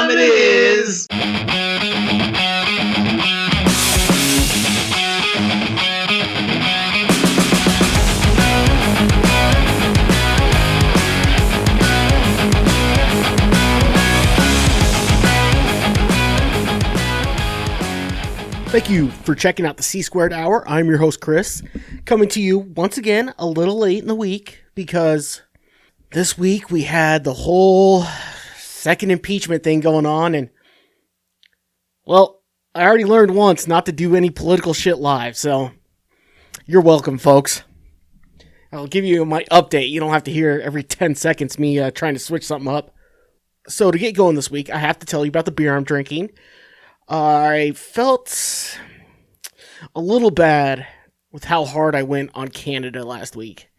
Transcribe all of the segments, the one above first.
time it is! Thank you for checking out the C-Squared Hour. I'm your host, Chris, coming to you once again a little late in the week because this week we had the whole second impeachment thing going on, and, well, I already learned once not to do any political shit live, so you're welcome, folks. I'll give you my update. You don't have to hear every 10 seconds me trying to switch something up. So to get going this week, I have to tell you about the beer I'm drinking. I felt a little bad with how hard I went on Canada last week.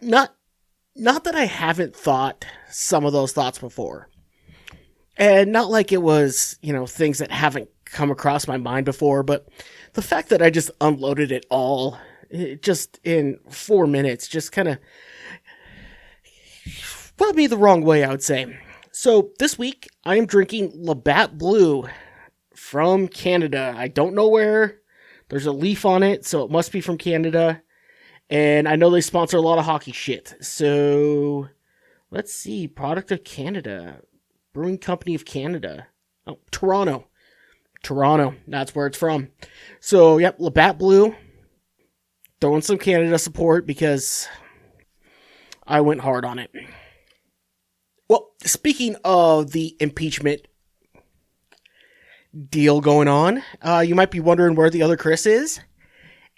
Not that I haven't thought some of those thoughts before. And not like it was, things that haven't come across my mind before, but the fact that I just unloaded it all, just in 4 minutes, just kind of rubbed me the wrong way, I would say. So this week, I am drinking Labatt Blue from Canada. I don't know where. There's a leaf on it, so it must be from Canada. And I know they sponsor a lot of hockey shit. So, let's see. Product of Canada. Brewing Company of Canada. Oh, Toronto. Toronto. That's where it's from. So, yep, Labatt Blue. Throwing some Canada support because I went hard on it. Well, speaking of the impeachment deal going on, you might be wondering where the other Chris is.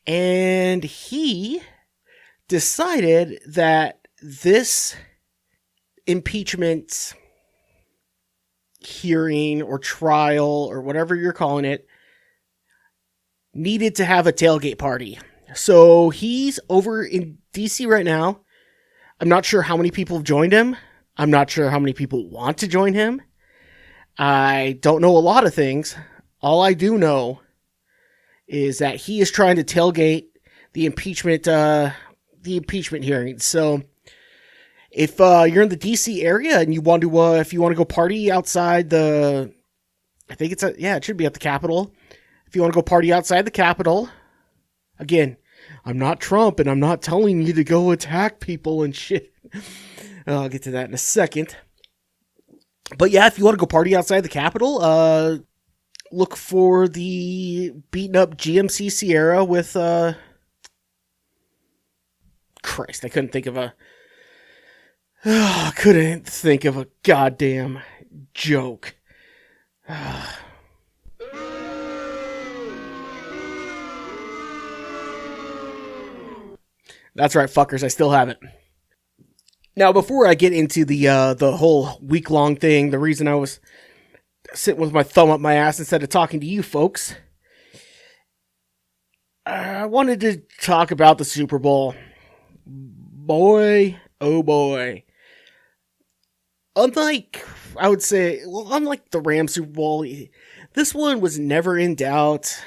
And he decided that this impeachment hearing or trial or whatever you're calling it needed to have a tailgate party. So he's over in DC right now. I'm not sure how many people have joined him. I'm not sure how many people want to join him. I don't know a lot of things. All I do know is that he is trying to tailgate the impeachment hearing. So if you're in the DC area and you want to, if you want to go party outside it should be at the Capitol. If you want to go party outside the Capitol, again, I'm not Trump and I'm not telling you to go attack people and shit. I'll get to that in a second. But yeah, if you want to go party outside the Capitol, look for the beaten up GMC Sierra with, Christ, I couldn't think of a goddamn joke. That's right, fuckers, I still have it. Now, before I get into the whole week-long thing, the reason I was sitting with my thumb up my ass instead of talking to you folks, I wanted to talk about the Super Bowl. Boy, oh boy. Unlike the Rams Super Bowl, this one was never in doubt.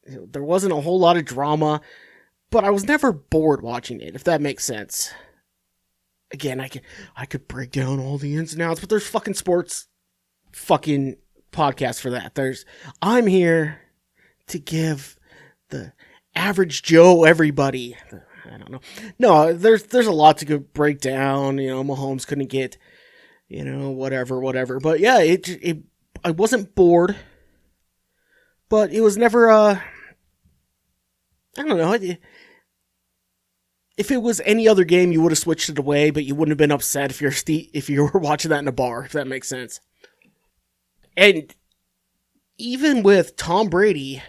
There wasn't a whole lot of drama, but I was never bored watching it, if that makes sense. Again, I could break down all the ins and outs, but there's fucking sports fucking podcasts for that. I'm here to give the average Joe everybody. I don't know. No, there's a lot to go break down. Mahomes couldn't get, whatever. But yeah, I wasn't bored, but it was never, I don't know. If it was any other game, you would have switched it away, but you wouldn't have been upset if you were watching that in a bar, if that makes sense. And even with Tom Brady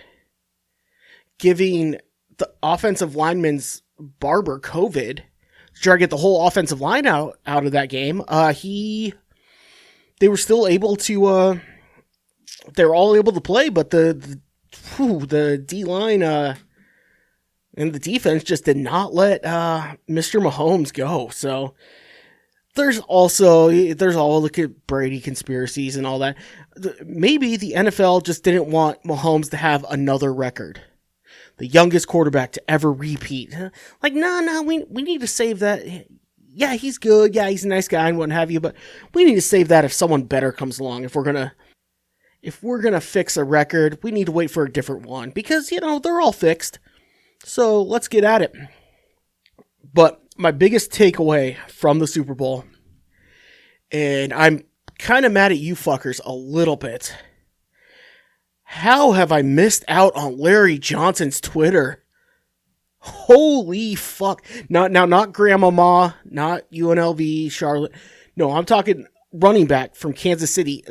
giving the offensive lineman's barber COVID to try to get the whole offensive line out of that game, they were still able to, they were all able to play, but the D-line, and the defense just did not let Mr. Mahomes go. So there's all the Brady conspiracies and all that. Maybe the NFL just didn't want Mahomes to have another record. The youngest quarterback to ever repeat. Like, no, we need to save that. yeah, he's good. Yeah, he's a nice guy and what have you. But we need to save that if someone better comes along. If we're gonna fix a record, we need to wait for a different one because they're all fixed. So let's get at it. But my biggest takeaway from the Super Bowl, and I'm kind of mad at you fuckers a little bit. How have I missed out on Larry Johnson's Twitter? Holy fuck. Not Grandmama, not UNLV, Charlotte. No, I'm talking running back from Kansas City.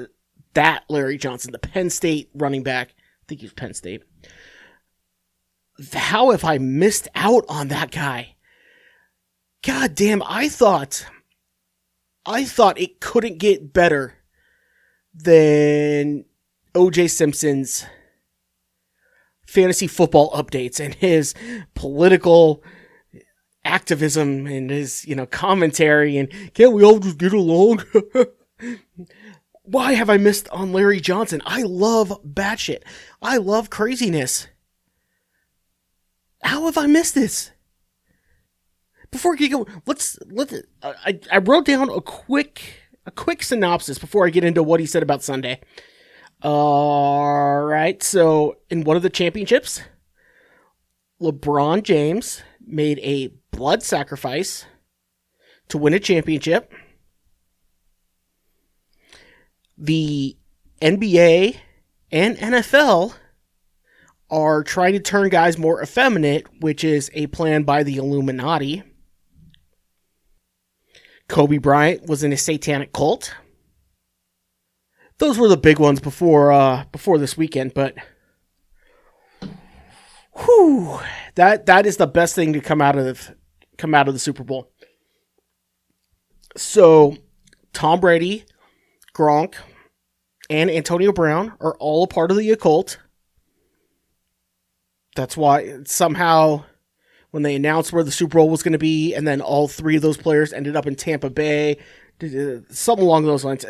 That Larry Johnson, the Penn State running back. I think he's Penn State. How have I missed out on that guy? God damn, I thought it couldn't get better than O.J. Simpson's fantasy football updates and his political activism and his, commentary and can't we all just get along? Why have I missed on Larry Johnson? I love batshit. I love craziness. How have I missed this? Before we go, I wrote down a quick synopsis before I get into what he said about Sunday. All right, so in one of the championships, LeBron James made a blood sacrifice to win a championship. The NBA and NFL are trying to turn guys more effeminate, which is a plan by the Illuminati. Kobe Bryant was in a satanic cult. Those were the big ones before this weekend, but whew, that is the best thing to come out of the Super Bowl. So Tom Brady, Gronk, and Antonio Brown are all a part of the occult. That's why somehow when they announced where the Super Bowl was going to be, and then all three of those players ended up in Tampa Bay, something along those lines.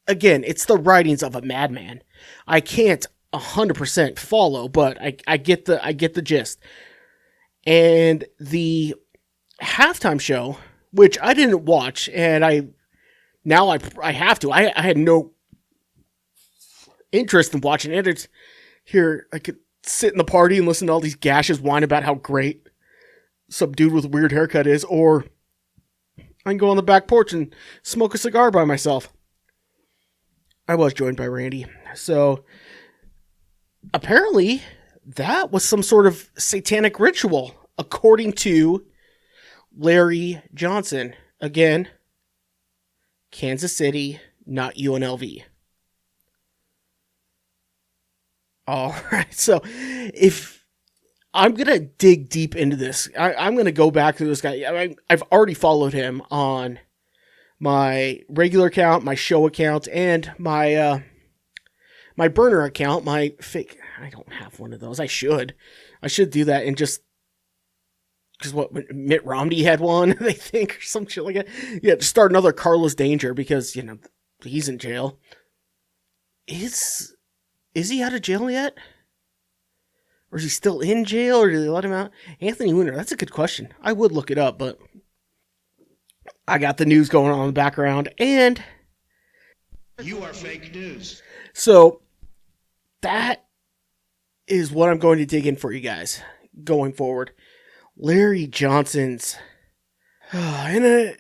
Again, it's the writings of a madman. I can't 100% follow, but I get the gist. And the halftime show, which I didn't watch, and I have to. I had no interest in watching it. It's here I could sit in the party and listen to all these gashes whine about how great some dude with a weird haircut is, or I can go on the back porch and smoke a cigar by myself. I was joined by Randy. So apparently that was some sort of satanic ritual, according to Larry Johnson. Again, Kansas City, not UNLV. All right, so if I'm going to dig deep into this, I'm going to go back to this guy. I've already followed him on my regular account, my show account, and my burner account, my fake. I don't have one of those. I should do that, and just because what Mitt Romney had one, they think, or some shit like that. Yeah, to start another Carlos Danger because he's in jail. Is he out of jail yet? Or is he still in jail, or did they let him out? Anthony Weiner, that's a good question. I would look it up, but I got the news going on in the background, and you are fake news. So that is what I'm going to dig in for you guys going forward. Larry Johnson's, I'm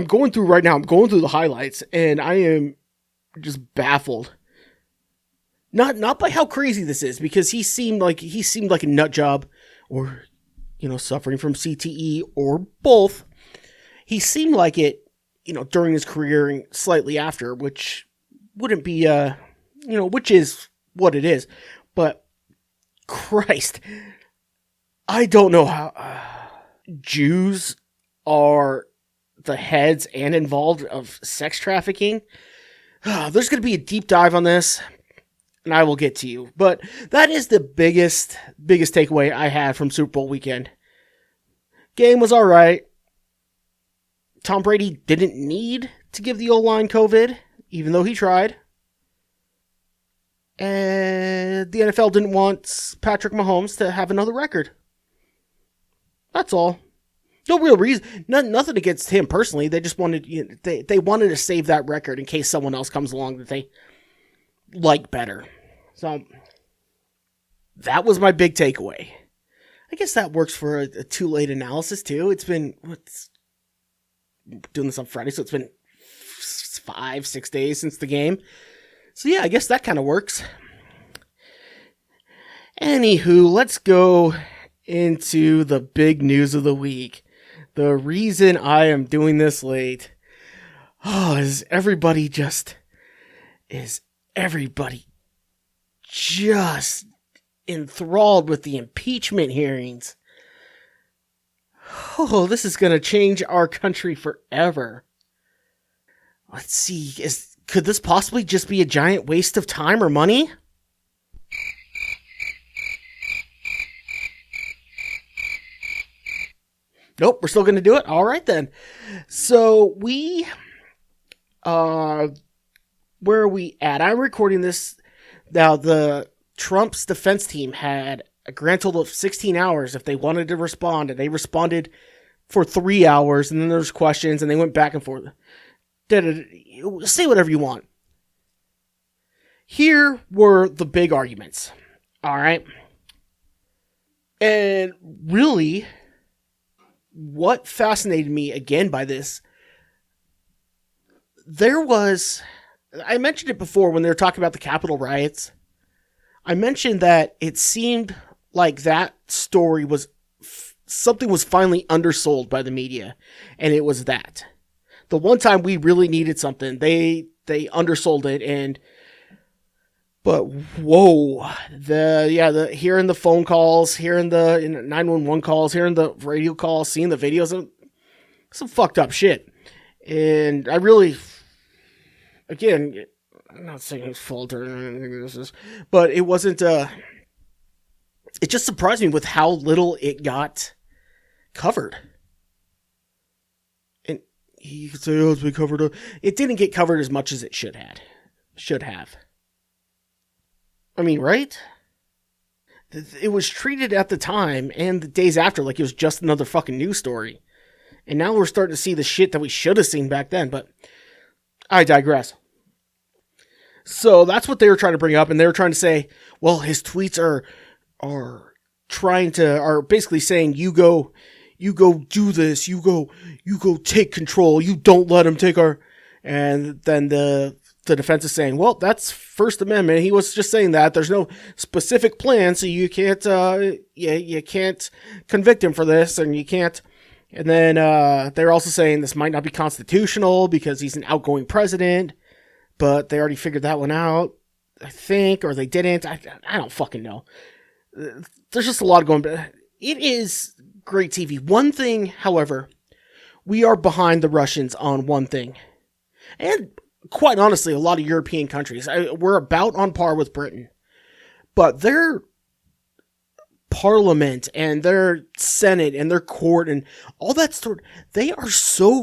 going through right now. I'm going through the highlights, and I am just baffled. Not by how crazy this is, because he seemed like a nut job, or suffering from CTE, or both. He seemed like it, during his career and slightly after, which wouldn't be, which is what it is. But Christ, I don't know how Jews are the heads and involved of sex trafficking. There's going to be a deep dive on this, and I will get to you. But that is the biggest takeaway I had from Super Bowl weekend. Game was all right. Tom Brady didn't need to give the O-line COVID, even though he tried. And the NFL didn't want Patrick Mahomes to have another record. That's all. No real reason. Nothing against him personally. They just wanted, they wanted to save that record in case someone else comes along that they like better. So that was my big takeaway. I guess that works for a too late analysis too. It's been doing this on Friday, so it's been 5-6 days since the game. So yeah, I guess that kind of works. Anywho, let's go into the big news of the week. The reason I am doing this late, is everybody just enthralled with the impeachment hearings. Oh, this is going to change our country forever. Let's see, could this possibly just be a giant waste of time or money? Nope, we're still going to do it? All right, then. So, where are we at? I'm recording this. Now, Trump's defense team had a grand total of 16 hours if they wanted to respond, and they responded for 3 hours, and then there's questions, and they went back and forth. Say whatever you want. Here were the big arguments. All right? And really, what fascinated me again by this, I mentioned it before when they were talking about the Capitol riots. I mentioned that it seemed like that story was, something was finally undersold by the media, and it was that. The one time we really needed something, they undersold it, but whoa, hearing the phone calls, hearing the 911 calls, hearing the radio calls, seeing the videos, some fucked up shit. And I really, again, I'm not saying it's fault or anything this is, but it wasn't, it just surprised me with how little it got covered. And you could say, oh, it's been covered. It didn't get covered as much as it should have. I mean, right? It was treated at the time and the days after like it was just another fucking news story. And now we're starting to see the shit that we should have seen back then, but I digress. So that's what they were trying to bring up, and they were trying to say, well, his tweets are basically saying, you go do this, you go take control, you don't let him take our, and then the defense is saying, well, that's First Amendment. He was just saying that there's no specific plan, so you can't, you can't convict him for this, and you can't. And then they're also saying this might not be constitutional because he's an outgoing president, but they already figured that one out, I think, or they didn't. I don't fucking know. There's just a lot going on. It is great TV. One thing, however, we are behind the Russians on one thing. And quite honestly, a lot of European countries. We're about on par with Britain. But their parliament and their senate and their court and all that sort, they are so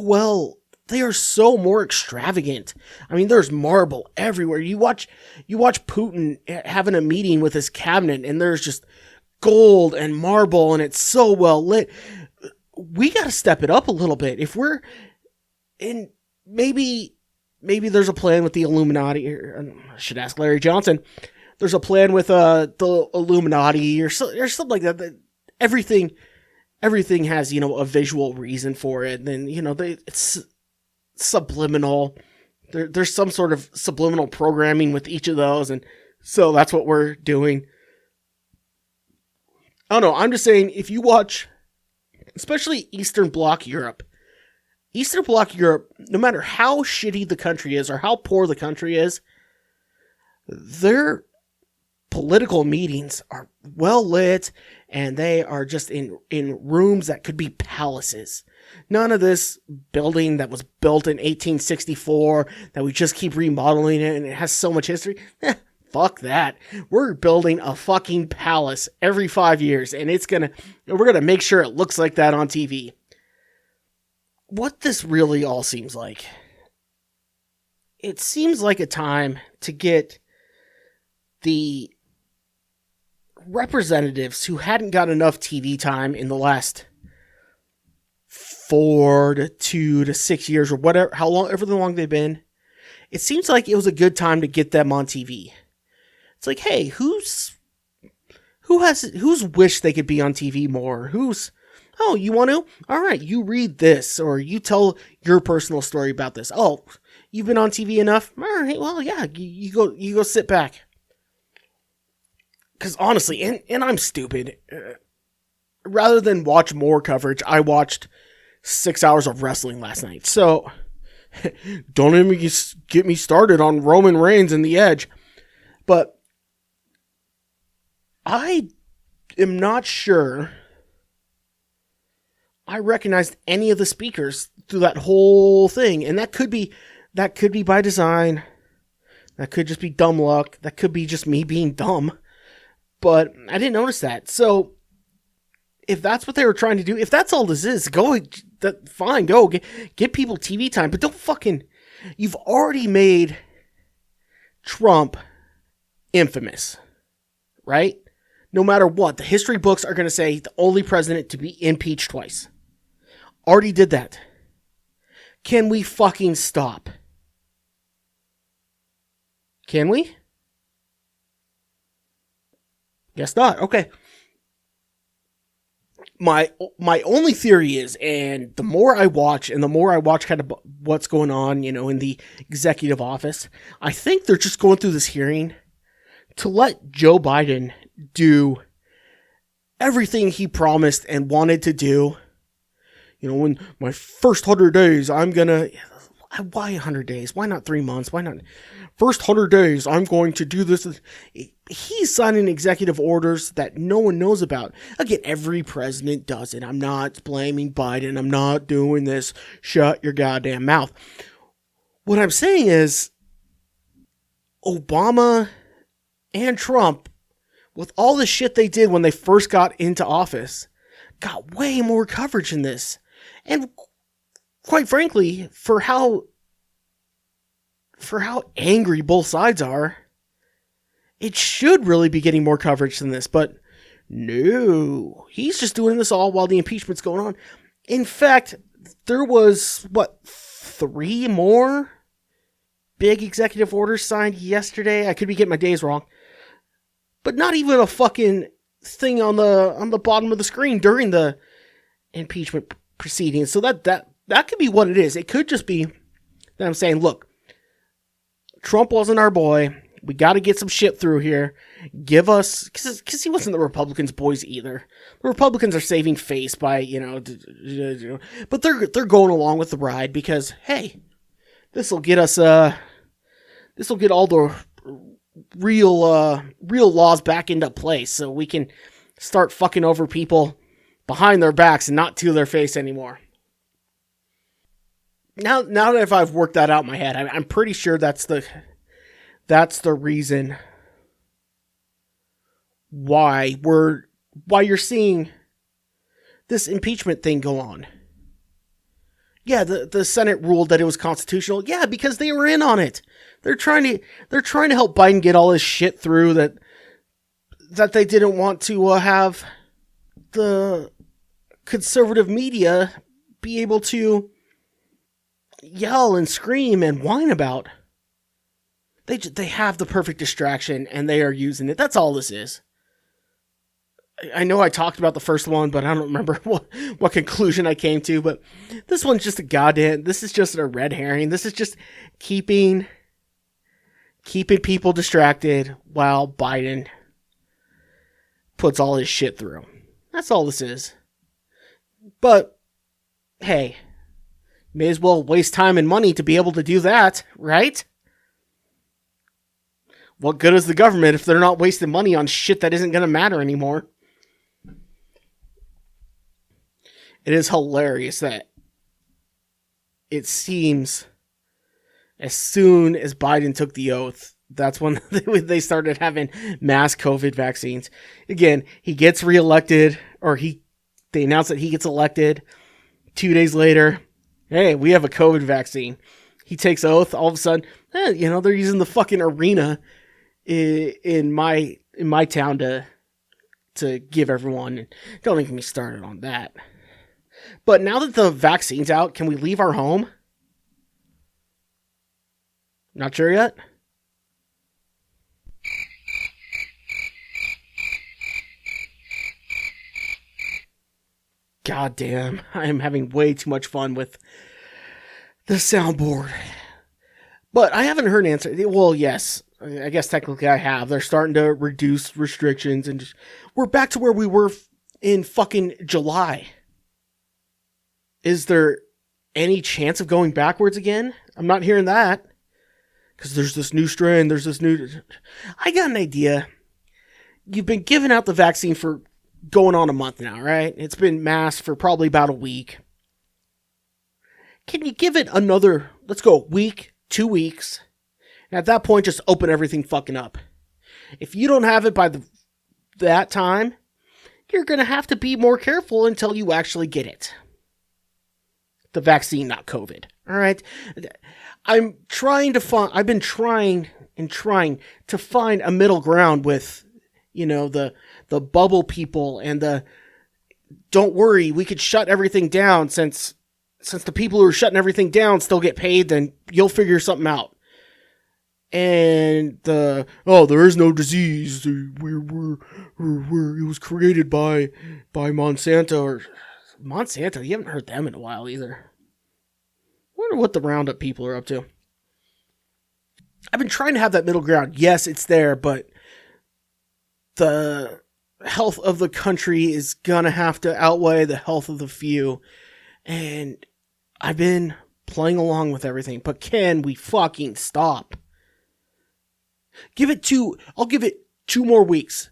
more extravagant. I mean, there's marble everywhere. You watch Putin having a meeting with his cabinet and there's just gold and marble and it's so well lit. We got to step it up a little bit. If we're in, maybe there's a plan with the Illuminati. I should ask Larry Johnson. There's a plan with the Illuminati or something like that. Everything has, a visual reason for it. And then, it's subliminal. There's some sort of subliminal programming with each of those. And so that's what we're doing. I don't know. I'm just saying, if you watch, especially Eastern Bloc Europe, no matter how shitty the country is or how poor the country is, their political meetings are well lit and they are just in rooms that could be palaces. None of this building that was built in 1864 that we just keep remodeling it and it has so much history. Fuck that. We're building a fucking palace every 5 years and we're gonna make sure it looks like that on TV. What this really all seems like, it seems like a time to get the representatives who hadn't got enough TV time in the last 4 to 2 to 6 years or whatever, however long they've been, it seems like it was a good time to get them on TV. It's like, hey, who's wished they could be on TV more? Oh, you want to? All right, you read this or you tell your personal story about this. Oh, you've been on TV enough? All right, well, yeah, you go sit back. Because honestly, and I'm stupid. Rather than watch more coverage, I watched 6 hours of wrestling last night. So, don't even get me started on Roman Reigns and The Edge. But I am not sure I recognized any of the speakers through that whole thing. And that could be by design. That could just be dumb luck. That could be just me being dumb. But I didn't notice that. So if that's what they were trying to do, if that's all this is, fine, go get people TV time. But don't you've already made Trump infamous, right? No matter what, the history books are going to say the only president to be impeached twice. Already did that. Can we fucking stop? Can we? Guess not. Okay. My only theory is, and the more I watch kind of what's going on, in the executive office, I think they're just going through this hearing to let Joe Biden do everything he promised and wanted to do. In my first 100 days, I'm gonna... Why 100 days? Why not 3 months? Why not... First 100 days, I'm going to do this. He's signing executive orders that no one knows about. Again, every president does it. I'm not blaming Biden. I'm not doing this. Shut your goddamn mouth. What I'm saying is, Obama and Trump, with all the shit they did when they first got into office, got way more coverage in this. And quite frankly, for how angry both sides are, it should really be getting more coverage than this. But no, he's just doing this all while the impeachment's going on. In fact, there was, 3 more big executive orders signed yesterday? I could be getting my days wrong. But not even a fucking thing on the bottom of the screen during the impeachment proceedings. So that could be what it is. It could just be that I'm saying, look, Trump wasn't our boy. We got to get some shit through here. Give us, because he wasn't the Republicans' boys either. The Republicans are saving face by, but they're going along with the ride because, hey, this will get us, this will get all the real laws back into place so we can start fucking over people behind their backs and not to their face anymore. Now that if I've worked that out in my head, I'm pretty sure that's the reason why you're seeing this impeachment thing go on. Yeah, the Senate ruled that it was constitutional. Yeah, because they were in on it. They're trying to help Biden get all this shit through that they didn't want to have the conservative media be able to yell and scream and whine about. They have the perfect distraction and they are using it. That's all this is. I know I talked about the first one, but I don't remember what conclusion I came to. But this one's just this is just a red herring. This is just keeping people distracted while Biden puts all his shit through. That's all this is. But, hey, may as well waste time and money to be able to do that, right? What good is the government if they're not wasting money on shit that isn't going to matter anymore? It is hilarious that it seems as soon as Biden took the oath, that's when they started having mass COVID vaccines. Again, he gets reelected, or they announce that he gets elected. 2 days later, hey, we have a COVID vaccine. He takes oath. All of a sudden, they're using the fucking arena in my town to give everyone. Don't even get me started on that. But now that the vaccine's out, can we leave our home? Not sure yet. God damn, I am having way too much fun with the soundboard. But I haven't heard an answer. Well, yes, I guess technically I have. They're starting to reduce restrictions, and we're back to where we were in fucking July. Is there any chance of going backwards again? I'm not hearing that. Because there's this new strain, I got an idea. You've been giving out the vaccine for going on a month now, right? It's been masked for probably about a week. Can you give it another, let's go, week, 2 weeks? And at that point, just open everything fucking up. If you don't have it by that time, you're going to have to be more careful until you actually get it. The vaccine, not COVID. All right? I've been trying to find a middle ground with, the bubble people and the, don't worry, we could shut everything down since the people who are shutting everything down still get paid, then you'll figure something out. And there is no disease. It was created by Monsanto or Monsanto. You haven't heard them in a while either. Wonder what the Roundup people are up to. I've been trying to have that middle ground. Yes, it's there, but the health of the country is gonna have to outweigh the health of the few. And I've been playing along with everything, but can we fucking stop? I'll give it 2 more weeks.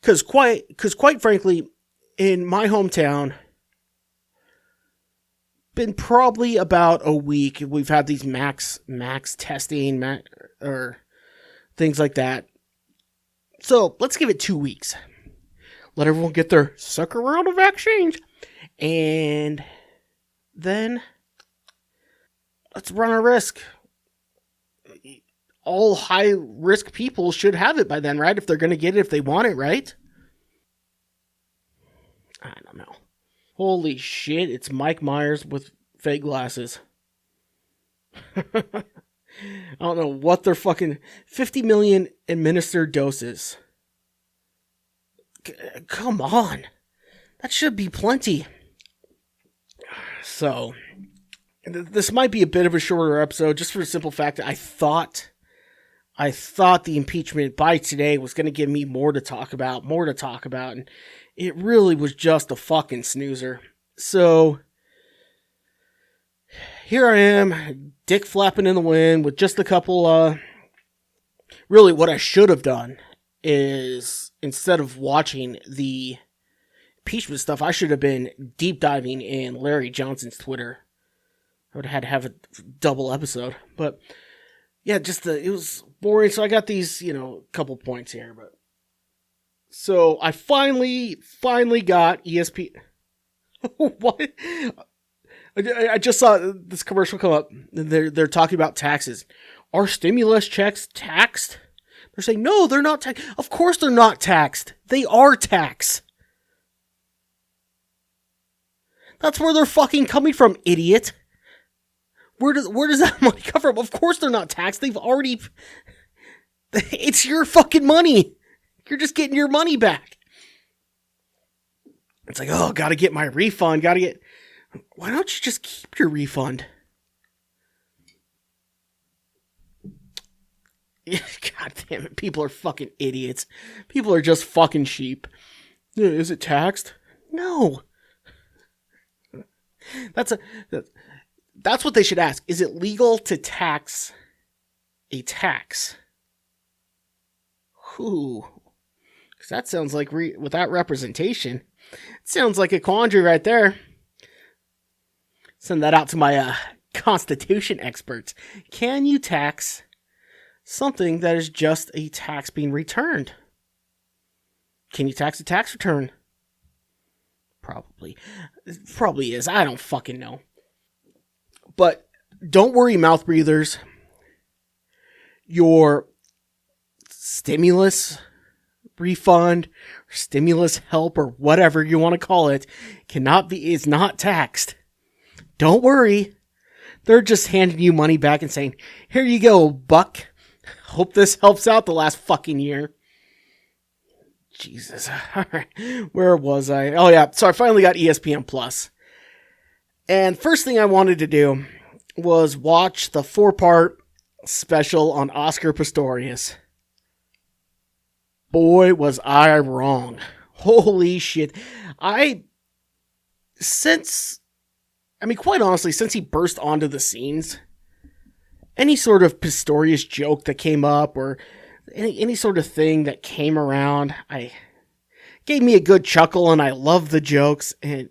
Cause quite frankly, in my hometown, been probably about a week. We've had these max testing, or things like that. So let's give it 2 weeks. Let everyone get their second round of vaccines. And then let's run a risk. All high risk people should have it by then, right? If they're going to get it, if they want it, right? I don't know. Holy shit, it's Mike Myers with fake glasses. I don't know what they're fucking... 50 million administered doses. Come on. That should be plenty. So, this might be a bit of a shorter episode, just for the simple fact that I thought the impeachment by today was going to give me more to talk about, and it really was just a fucking snoozer. So, here I am, dick flapping in the wind with just a couple, really what I should have done is, instead of watching the impeachment stuff, I should have been deep diving in Larry Johnson's Twitter. I would have had to have a double episode, but yeah, it was boring. So I got these, couple points here, but so I finally got ESP. What? I just saw this commercial come up. They're talking about taxes. Are stimulus checks taxed? They're saying no, they're not taxed. Of course they're not taxed. They are taxed. That's where they're fucking coming from, idiot. Where does that money come from? Of course they're not taxed. They've already... It's your fucking money. You're just getting your money back. It's like, oh, gotta get my refund. Why don't you just keep your refund? God damn it. People are fucking idiots. People are just fucking sheep. Yeah, is it taxed? No. That's what they should ask. Is it legal to tax a tax? Ooh. Because that sounds like, without representation, it sounds like a quandary right there. Send that out to my Constitution experts. Can you tax something that is just a tax being returned? Can you tax a tax return? Probably. It probably is. I don't fucking know. But don't worry, mouth breathers. Your stimulus refund, or stimulus help, or whatever you want to call it, is not taxed. Don't worry. They're just handing you money back and saying, here you go, buck. Hope this helps out the last fucking year. Jesus. All right. Where was I? Oh, yeah. So I finally got ESPN Plus. And first thing I wanted to do was watch the 4-part special on Oscar Pistorius. Boy, was I wrong. Holy shit. Quite honestly, since he burst onto the scenes, any sort of Pistorius joke that came up or any sort of thing that came around, gave me a good chuckle, and I love the jokes. And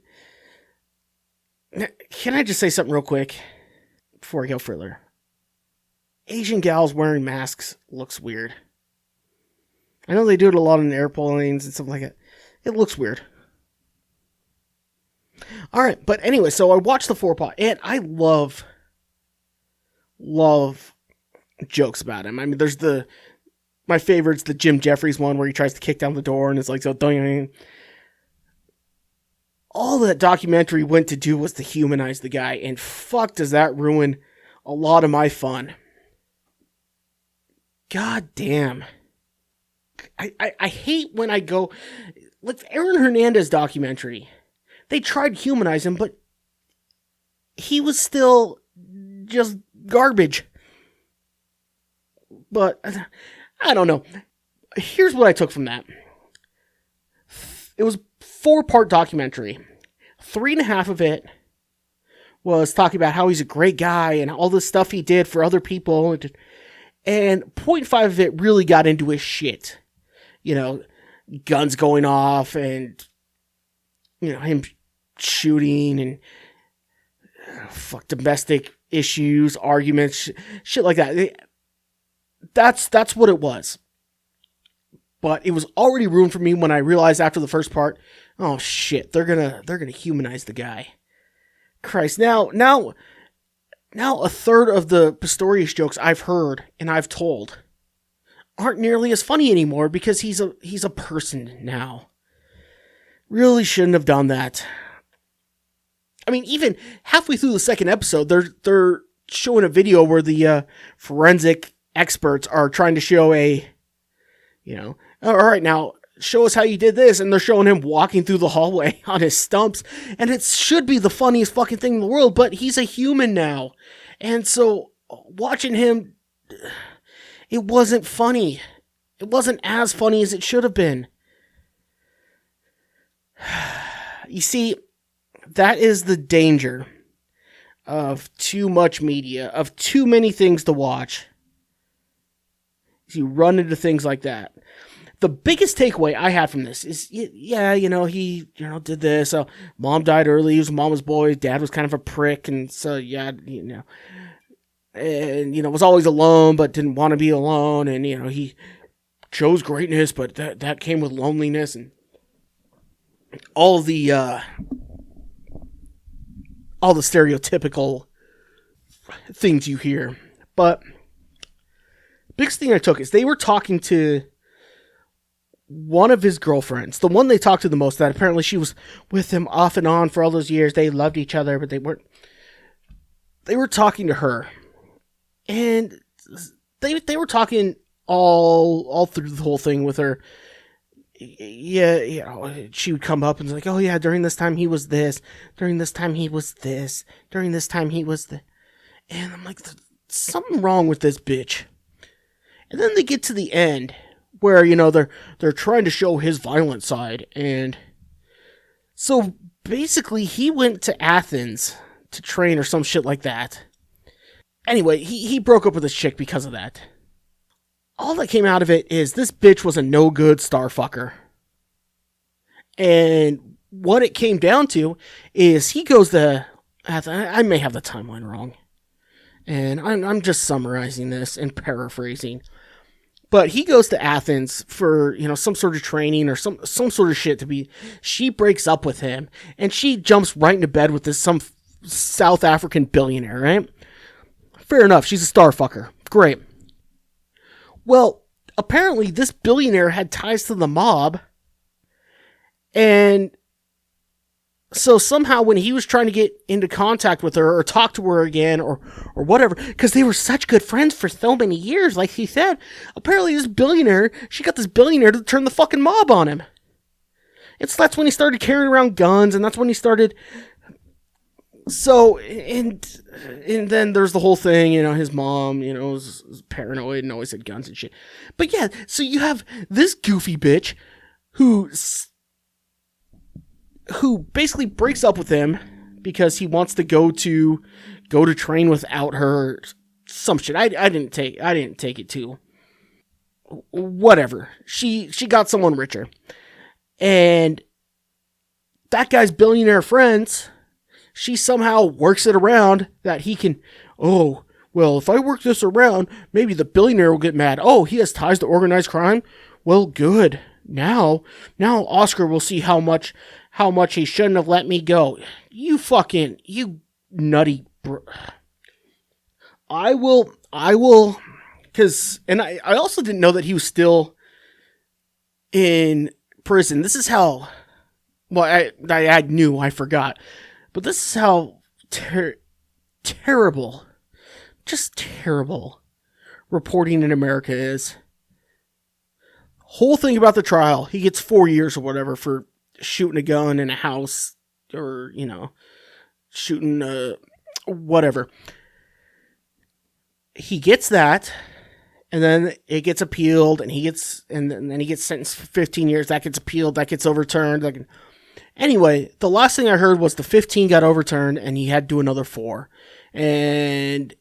can I just say something real quick before I go further? Asian gals wearing masks looks weird. I know they do it a lot in airplanes and stuff like that. It looks weird. Alright, but anyway, so I watched the 4-part, and I love jokes about him. I mean, there's my favorite's the Jim Jeffries one where he tries to kick down the door and it's like, so don't. All that documentary went to do was to humanize the guy, and fuck does that ruin a lot of my fun. God damn. I hate when I go, like Aaron Hernandez documentary. They tried to humanize him, but he was still just garbage. But I don't know. Here's what I took from that. It was a 4-part documentary. 3.5 of it was talking about how he's a great guy and all the stuff he did for other people. And 0.5 of it really got into his shit. You know, guns going off and, you know, him shooting and domestic issues, arguments, shit like that. That's what it was. But it was already ruined for me when I realized after the first part, oh shit, they're gonna humanize the guy. Christ, now a third of the Pistorius jokes I've heard and I've told aren't nearly as funny anymore because he's a person now. Really shouldn't have done that. I mean, even halfway through the second episode, they're showing a video where the forensic experts are trying to show all right, now show us how you did this, and they're showing him walking through the hallway on his stumps, and it should be the funniest fucking thing in the world, but he's a human now, and so watching him, it wasn't funny. It wasn't as funny as it should have been. You see, that is the danger of too much media, of too many things to watch. You run into things like that. The biggest takeaway I had from this is, yeah, he, did this. Mom died early. He was a mama's boy. Dad was kind of a prick. And so, yeah, and, was always alone, but didn't want to be alone. And, he chose greatness, but that came with loneliness and all the stereotypical things you hear. But biggest thing I took is they were talking to one of his girlfriends, the one they talked to the most, that apparently she was with him off and on for all those years. They loved each other, but they were talking to her, and they were talking all through the whole thing with her. Yeah, she would come up and like, oh yeah, during this time he was this, during this time he was this, during this time he was the, and I'm like, something wrong with this bitch. And then they get to the end where, they're trying to show his violent side. And so basically he went to Athens to train or some shit like that. Anyway, he broke up with his chick because of that. All that came out of it is this bitch was a no good star fucker. And what it came down to is he goes to Athens. I may have the timeline wrong. And I'm just summarizing this and paraphrasing. But he goes to Athens for, some sort of training or some sort of shit she breaks up with him and she jumps right into bed with some South African billionaire, right? Fair enough. She's a star fucker. Great. Well, apparently this billionaire had ties to the mob, and so somehow when he was trying to get into contact with her or talk to her again or whatever, because they were such good friends for so many years, like he said, apparently she got this billionaire to turn the fucking mob on him. That's when he started carrying around guns, and that's when he started. So, and then there's the whole thing, his mom, was paranoid and always had guns and shit. But yeah, so you have this goofy bitch who basically breaks up with him because he wants to go to train without her. Some shit. I didn't take it too. Whatever. She got someone richer. And that guy's billionaire friends, she somehow works it around that he can, oh, well, if I work this around, maybe the billionaire will get mad. Oh, he has ties to organized crime? Well, good. Now Oscar will see how much he shouldn't have let me go. You nutty bro. I will, because, and I also didn't know that he was still in prison. This is how, well, I knew, I forgot, but this is how terrible, just terrible reporting in America is. Whole thing about the trial, he gets 4 years or whatever for shooting a gun in a house, or, shooting whatever. He gets that, and then it gets appealed, and then he gets sentenced for 15 years. That gets appealed, that gets overturned. Anyway, the last thing I heard was the 15 got overturned, and he had to do another 4. And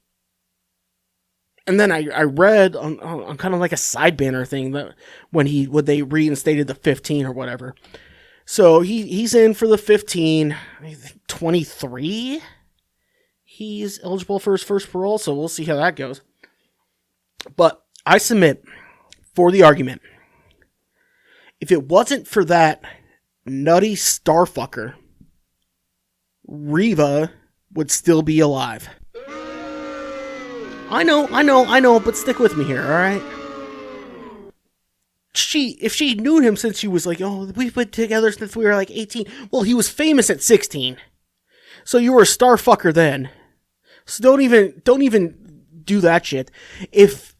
then I read on kind of like a side banner thing that when they reinstated the 15 or whatever. So he's in for the 15, 23. He's eligible for his first parole, so we'll see how that goes. But I submit, for the argument, if it wasn't for that nutty starfucker, Riva would still be alive. I know, but stick with me here, alright? If she knew him since she was like, oh, we've been together since we were like 18. Well, he was famous at 16. So you were a starfucker then. So don't even do that shit. If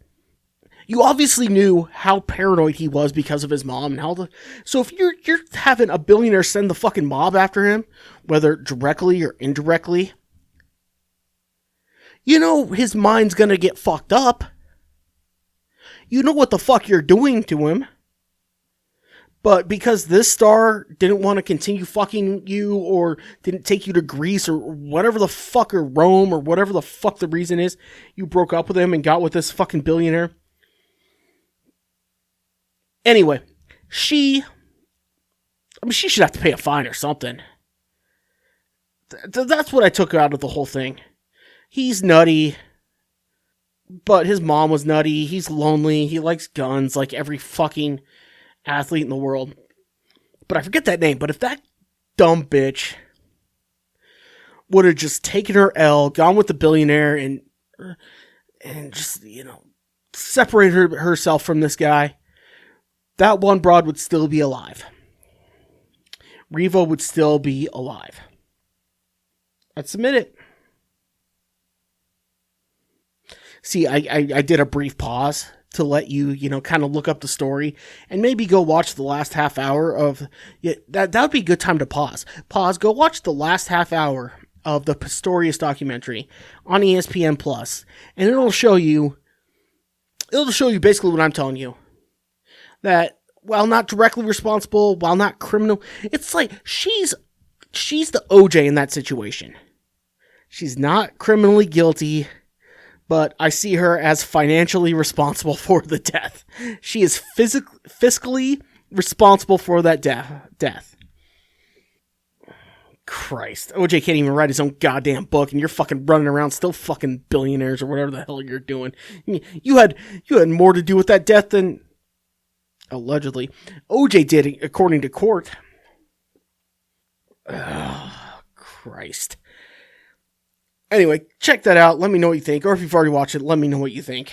you obviously knew how paranoid he was because of his mom and so if you're having a billionaire send the fucking mob after him, whether directly or indirectly, his mind's gonna get fucked up. You know what the fuck you're doing to him. But because this star didn't want to continue fucking you, or didn't take you to Greece, or whatever the fuck, or Rome, or whatever the fuck the reason is, you broke up with him and got with this fucking billionaire. Anyway, she should have to pay a fine or something. That's what I took out of the whole thing. He's nutty, but his mom was nutty. He's lonely. He likes guns like every fucking athlete in the world. But I forget that name. But if that dumb bitch would have just taken her L, gone with the billionaire, and just, separated herself from this guy, that one broad would still be alive. Riva would still be alive. I'd submit it. See, I did a brief pause to let you, kind of look up the story and maybe go watch the last half hour of, that would be a good time to pause. Go watch the last half hour of the Pistorius documentary on ESPN Plus, and it'll show you basically what I'm telling you. That while not directly responsible, while not criminal, it's like she's the OJ in that situation. She's not criminally guilty, but I see her as financially responsible for the death. She is fiscally responsible for that death. Christ. OJ can't even write his own goddamn book, and you're fucking running around still fucking billionaires or whatever the hell you're doing. You had more to do with that death than, allegedly, OJ did, according to court. Oh, Christ. Anyway, check that out. Let me know what you think. Or if you've already watched it, let me know what you think.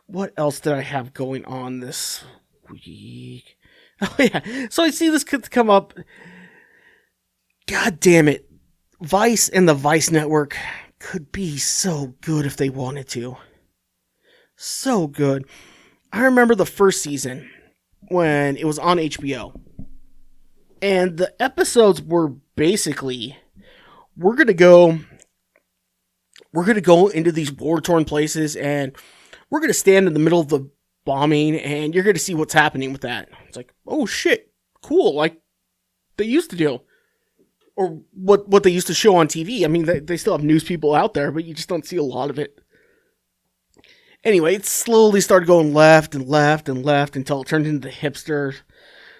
What else did I have going on this week? Oh, yeah. So I see this could come up. God damn it. Vice and the Vice Network could be so good if they wanted to. So good. I remember the first season when it was on HBO. And the episodes were basically, we're going to go into these war-torn places and we're going to stand in the middle of the bombing and you're going to see what's happening with that. It's like, oh shit, cool, like they used to do. Or what they used to show on TV. I mean, they still have news people out there, but you just don't see a lot of it. Anyway, it slowly started going left and left and left until it turned into the hipster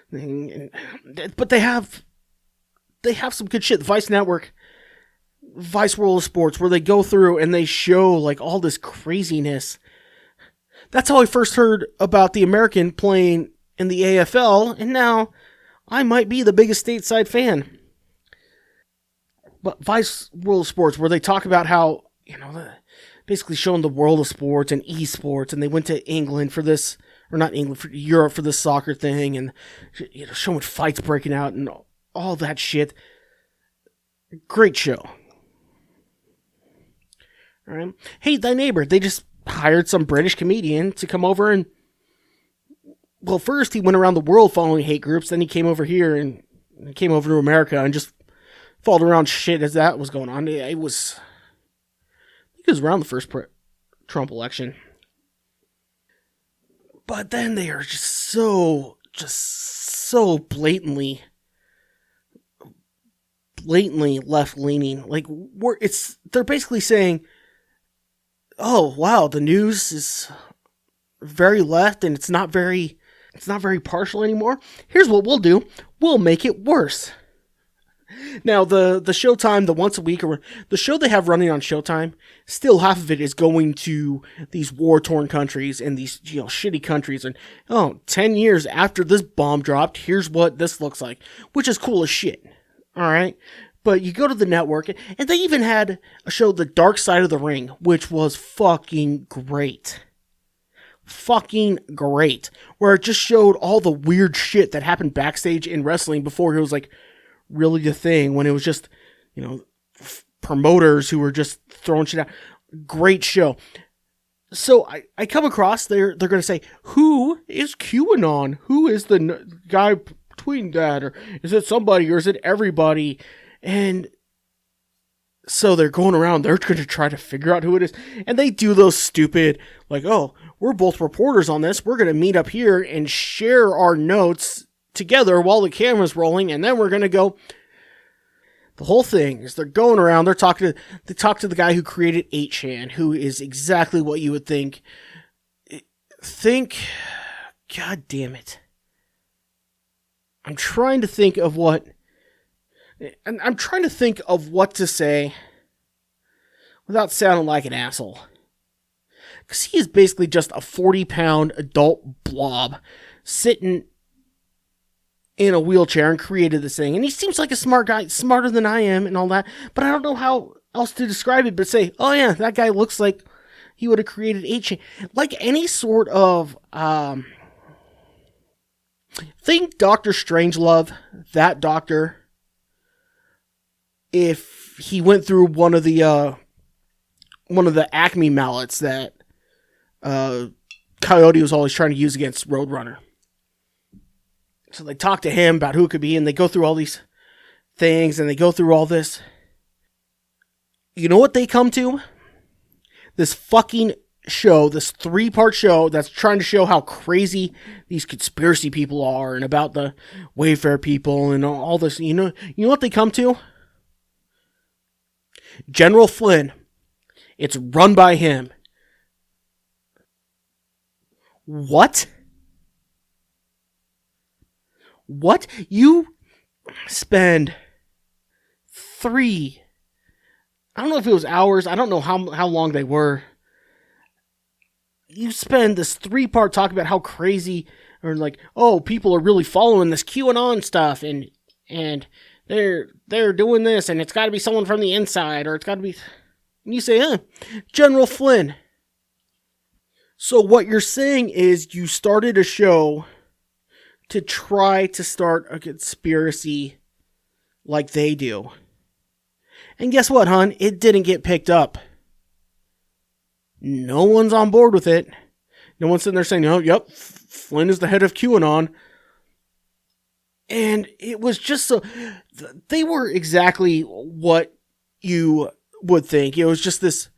thing. But they have some good shit. The Vice Network, Vice World of Sports, where they go through and they show like all this craziness. That's how I first heard about the American playing in the AFL, and now I might be the biggest stateside fan. But Vice World of Sports, where they talk about how, basically showing the world of sports and esports, and they went to England for this, or not England, for Europe for this soccer thing, and showing fights breaking out and all that shit. Great show. All right. Hey, Thy Neighbor, they just hired some British comedian to come over and, well, first he went around the world following hate groups, then he came over here and came over to America and just followed around shit as that was going on. It was around the first Trump election. But then they are just so blatantly left-leaning. Like, they're basically saying, oh, wow, the news is very left and it's not very partial anymore. Here's what we'll do. We'll make it worse. Now, the Showtime, the once a week, or the show they have running on Showtime, still half of it is going to these war-torn countries and these, shitty countries. And, 10 years after this bomb dropped, here's what this looks like, which is cool as shit. All right? But you go to the network, and they even had a show, The Dark Side of the Ring, which was fucking great. Fucking great. Where it just showed all the weird shit that happened backstage in wrestling before it was like, really a thing, when it was just, promoters who were just throwing shit out. Great show. So I come across, they're going to say, who is QAnon? Who is the guy tweeting that? Or is it somebody, or is it everybody? And so they're going around, they're going to try to figure out who it is. And they do those stupid, like, oh, we're both reporters on this. We're going to meet up here and share our notes together while the camera's rolling, and then we're going to go. The whole thing is they're going around, they talk to the guy who created 8chan, who is exactly what you would think. God damn it. I'm trying to think of what to say without sounding like an asshole. Because he is basically just a 40-pound adult blob sitting in a wheelchair and created this thing. And he seems like a smart guy, smarter than I am and all that. But I don't know how else to describe it but say, oh yeah, that guy looks like he would have created 8chan. Like any sort of, think Dr. Strangelove, that doctor, if he went through one of the Acme mallets that Coyote was always trying to use against Roadrunner. So they talk to him about who it could be, and they go through all these things, and they go through all this. You know what they come to? This fucking show, this 3-part show that's trying to show how crazy these conspiracy people are, and about the Wayfair people, and all this. You know what they come to? General Flynn. It's run by him. What? What? You spend 3, I don't know if it was hours, I don't know how long they were. You spend this 3-part talk about how crazy, or like, oh, people are really following this QAnon stuff, and they're doing this, and it's got to be someone from the inside, or it's got to be, and you say, General Flynn. So what you're saying is you started a show to try to start a conspiracy like they do. And guess what, hon? It didn't get picked up. No one's on board with it. No one's sitting there saying, oh, yep, Flynn is the head of QAnon. And it was just so... They were exactly what you would think. It was just this,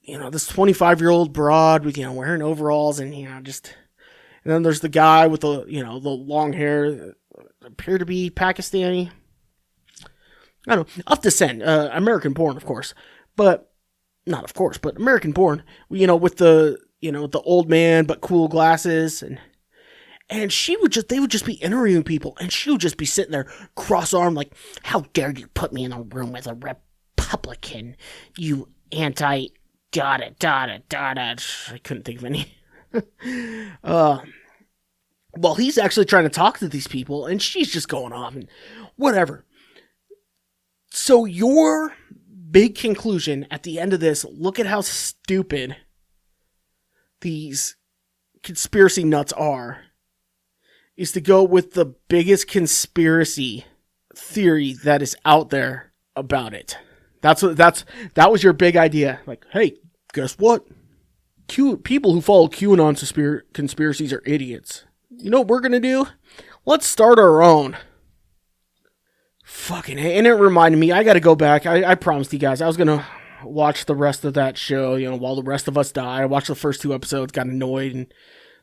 this 25-year-old broad with, wearing overalls and, just... And then there's the guy with the, the long hair that appeared to be Pakistani. I don't know. Of descent. American born, of course. But, not of course, but American born. With the, the old man but cool glasses. And they would just be interviewing people. And she would just be sitting there cross-armed like, how dare you put me in a room with a Republican, you anti... I couldn't think of any. Well, he's actually trying to talk to these people, and she's just going off and whatever. So your big conclusion at the end of this, look at how stupid these conspiracy nuts are, is to go with the biggest conspiracy theory that is out there about it. That was your big idea. Like, hey, guess what? People who follow QAnon conspiracies are idiots. You know what we're going to do? Let's start our own. Fucking hey. And it reminded me, I got to go back. I promised you guys I was going to watch the rest of that show, while the rest of us die. I watched the first 2 episodes, got annoyed and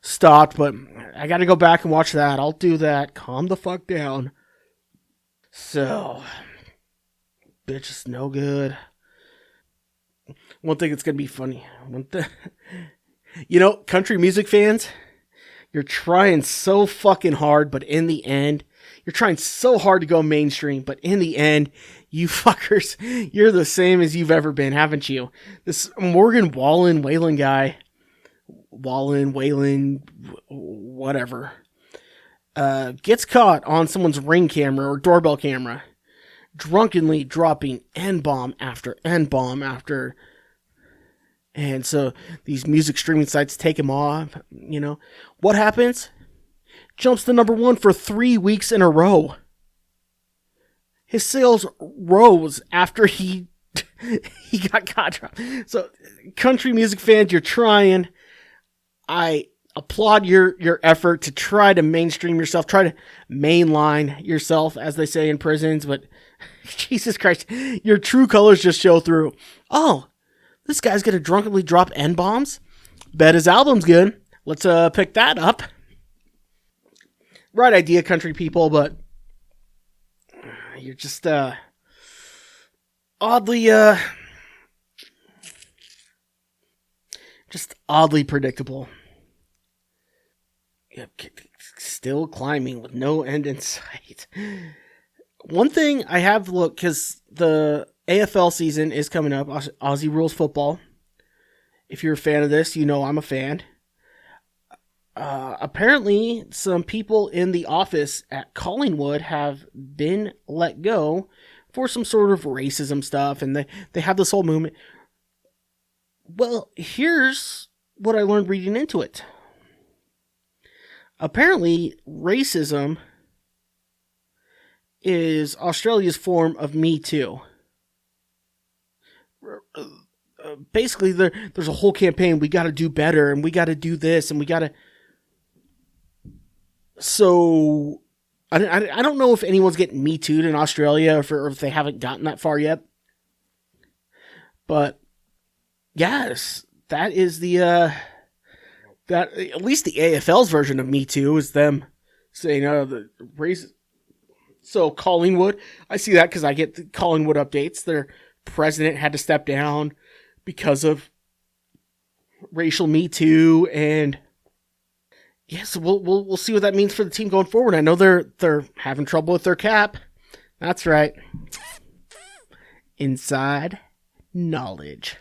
stopped, but I got to go back and watch that. I'll do that. Calm the fuck down. So, bitch is no good. One thing that's going to be funny. Country music fans, you're trying so fucking hard, but in the end, you're trying so hard to go mainstream, but in the end, you fuckers, you're the same as you've ever been, haven't you? This Morgan Wallen guy, whatever, gets caught on someone's Ring camera or doorbell camera, drunkenly dropping N-bomb after N-bomb after... And so these music streaming sites take him off, What happens? Jumps to number 1 for 3 weeks in a row. His sales rose after he got caught. So, country music fans, you're trying. I applaud your effort to try to mainstream yourself, try to mainline yourself, as they say in prisons, but Jesus Christ, your true colors just show through. Oh, this guy's gonna drunkenly drop N-bombs? Bet his album's good. Let's pick that up. Right idea, country people, but you're just oddly predictable. Yep, still climbing with no end in sight. One thing I have looked, because the AFL season is coming up, Aussie Rules Football. If you're a fan of this, I'm a fan. Apparently, some people in the office at Collingwood have been let go for some sort of racism stuff, and they have this whole movement. Well, here's what I learned reading into it. Apparently, racism is Australia's form of Me Too. Basically, there's a whole campaign. We got to do better, and we got to do this, and we got to. So, I don't know if anyone's getting Me Too'd in Australia, or if they haven't gotten that far yet. But yes, that is that at least the AFL's version of Me Too is them saying, the race. So Collingwood, I see that because I get the Collingwood updates. Their president had to step down because of racial Me Too, and yes, we'll see what that means for the team going forward. I know they're having trouble with their cap. That's right. Inside knowledge.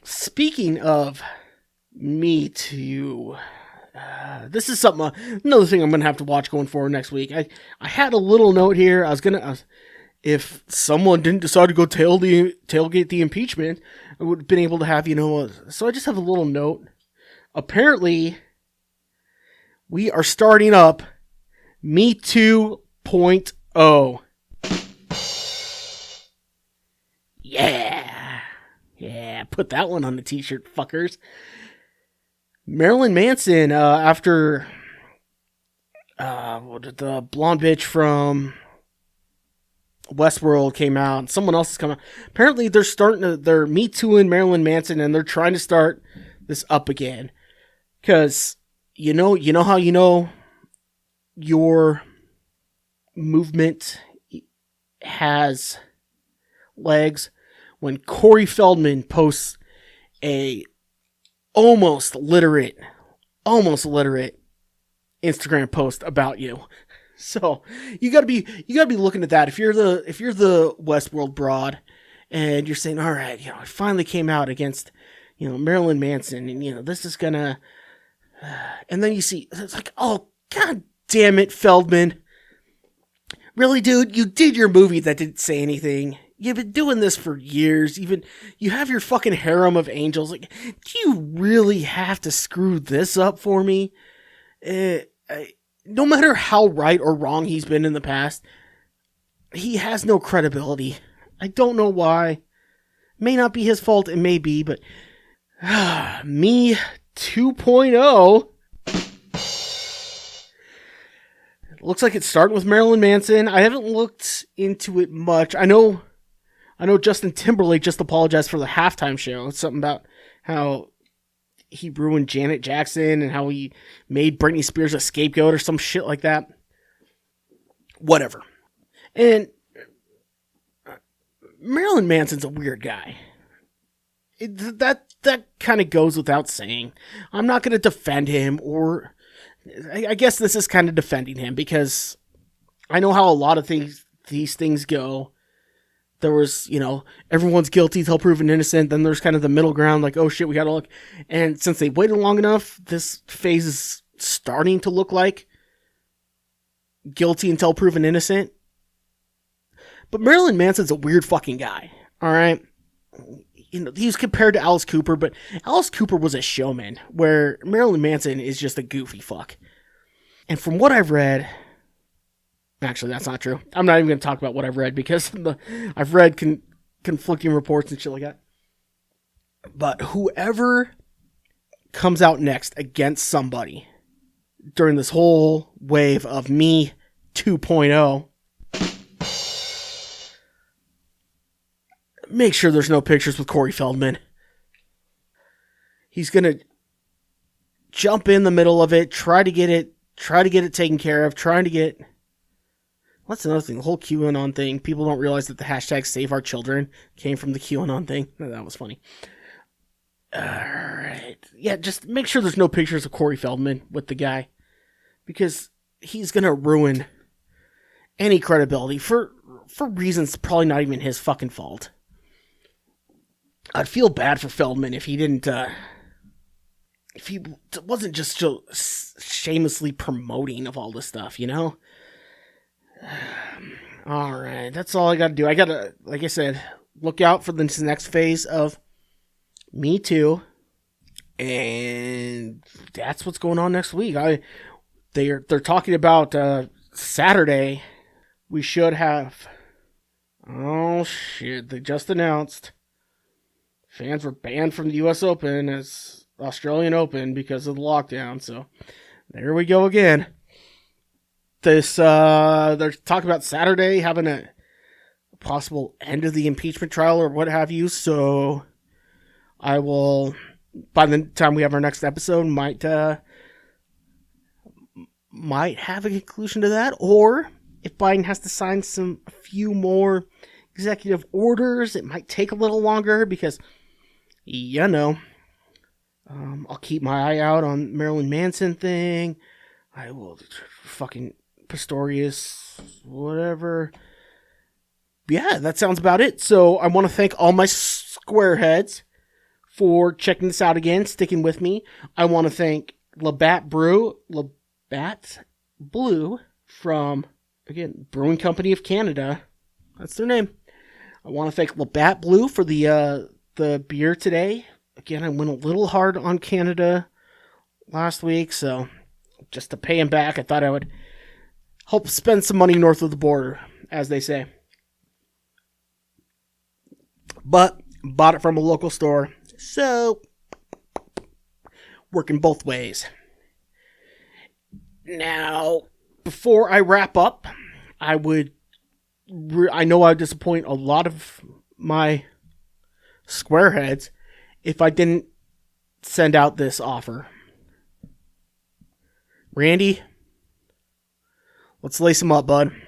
Speaking of Me Too, this is another thing I'm gonna have to watch going forward next week. I had a little note here. if someone didn't decide to go tailgate the impeachment, I would have been able to have, so I just have a little note. Apparently, we are starting up Me 2.0. Yeah, put that one on the t-shirt, fuckers. Marilyn Manson, after the blonde bitch from Westworld came out, and someone else is coming out. Apparently, they're Me Too and Marilyn Manson, and they're trying to start this up again. Because, you know how your movement has legs? When Corey Feldman posts a almost literate Instagram post about you. So you gotta be looking at that. If you're the Westworld broad and you're saying, all right, I finally came out against, Marilyn Manson, and this is gonna, and then you see, it's like, oh, god damn it, Feldman. Really, dude, you did your movie that didn't say anything. You've been doing this for years. Even you have your fucking harem of angels. Like, do you really have to screw this up for me? No matter how right or wrong he's been in the past, he has no credibility. I don't know why. May not be his fault. It may be, but Me 2.0. Looks like it's starting with Marilyn Manson. I haven't looked into it much. I know Justin Timberlake just apologized for the halftime show. It's something about how he ruined Janet Jackson and how he made Britney Spears a scapegoat or some shit like that. Whatever. And Marilyn Manson's a weird guy. That kind of goes without saying. I'm not going to defend him, or I guess this is kind of defending him, because I know how a lot of these things go. There was, everyone's guilty till proven innocent. Then there's kind of the middle ground, like, oh shit, we gotta look. And since they waited long enough, this phase is starting to look like guilty until proven innocent. But Marilyn Manson's a weird fucking guy, alright? He's compared to Alice Cooper, but Alice Cooper was a showman, where Marilyn Manson is just a goofy fuck. And from what I've read, actually, that's not true. I'm not even going to talk about what I've read, because I've read conflicting reports and shit like that. But whoever comes out next against somebody during this whole wave of Me 2.0, make sure there's no pictures with Corey Feldman. He's going to jump in the middle of it, try to get it taken care of, trying to get... That's another thing, the whole QAnon thing. People don't realize that the hashtag Save Our Children came from the QAnon thing. That was funny. Alright. Yeah, just make sure there's no pictures of Corey Feldman with the guy, because he's going to ruin any credibility for reasons probably not even his fucking fault. I'd feel bad for Feldman if he didn't... if he wasn't just so shamelessly promoting of all this stuff, Alright, that's all I gotta do. I gotta, like I said, look out for this next phase of Me Too. And that's what's going on next week. They're talking about Saturday. We should have... Oh shit, they just announced fans were banned from the US Open as Australian Open because of the lockdown, so there we go again. They're talking about Saturday having a possible end of the impeachment trial or what have you, so I will, by the time we have our next episode, might have a conclusion to that, or if Biden has to sign a few more executive orders, it might take a little longer, because, I'll keep my eye out on Marilyn Manson thing. I will fucking Pistorius, whatever. Yeah, that sounds about it. So I want to thank all my squareheads for checking this out again, sticking with me. I want to thank Labatt Blue from, again, Brewing Company of Canada. That's their name. I want to thank Labatt Blue for the beer today. Again, I went a little hard on Canada last week, so just to pay him back, I thought I would help spend some money north of the border, as they say. But bought it from a local store, so working both ways. Now, before I wrap up, I know I would disappoint a lot of my squareheads if I didn't send out this offer. Randy, let's lace him up, bud. I'm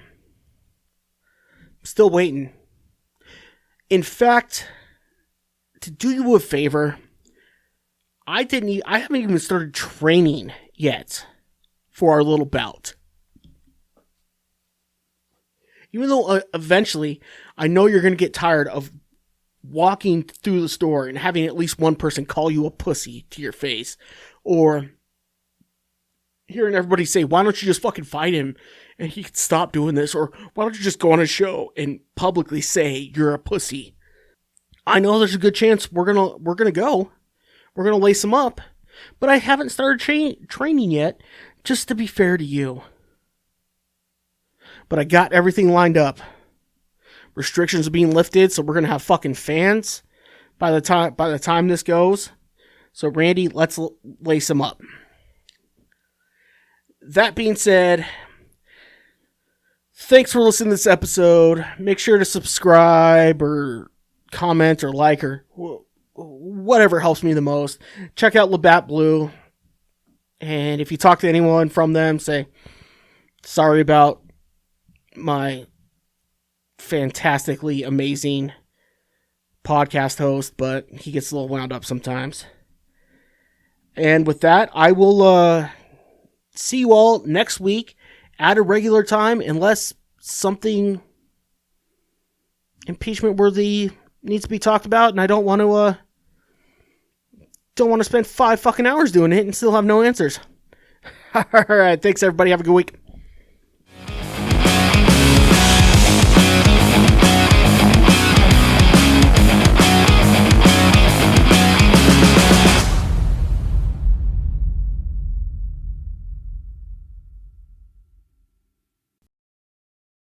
still waiting. In fact, to do you a favor, I haven't even started training yet for our little bout. Even though eventually I know you're going to get tired of walking through the store and having at least one person call you a pussy to your face, or hearing everybody say, why don't you just fucking fight him and he could stop doing this, or why don't you just go on a show and publicly say you're a pussy. I know there's a good chance we're gonna go. We're gonna lace him up, but I haven't started training yet, just to be fair to you. But I got everything lined up. Restrictions are being lifted, so we're gonna have fucking fans by the time this goes. So Randy, let's lace him up. That being said, thanks for listening to this episode. Make sure to subscribe or comment or like or whatever helps me the most. Check out Labatt Blue. And if you talk to anyone from them, say, sorry about my fantastically amazing podcast host, but he gets a little wound up sometimes. And with that, I will see you all next week at a regular time, unless something impeachment worthy needs to be talked about, and I don't want to spend 5 fucking hours doing it and still have no answers. All right, thanks everybody. Have a good week.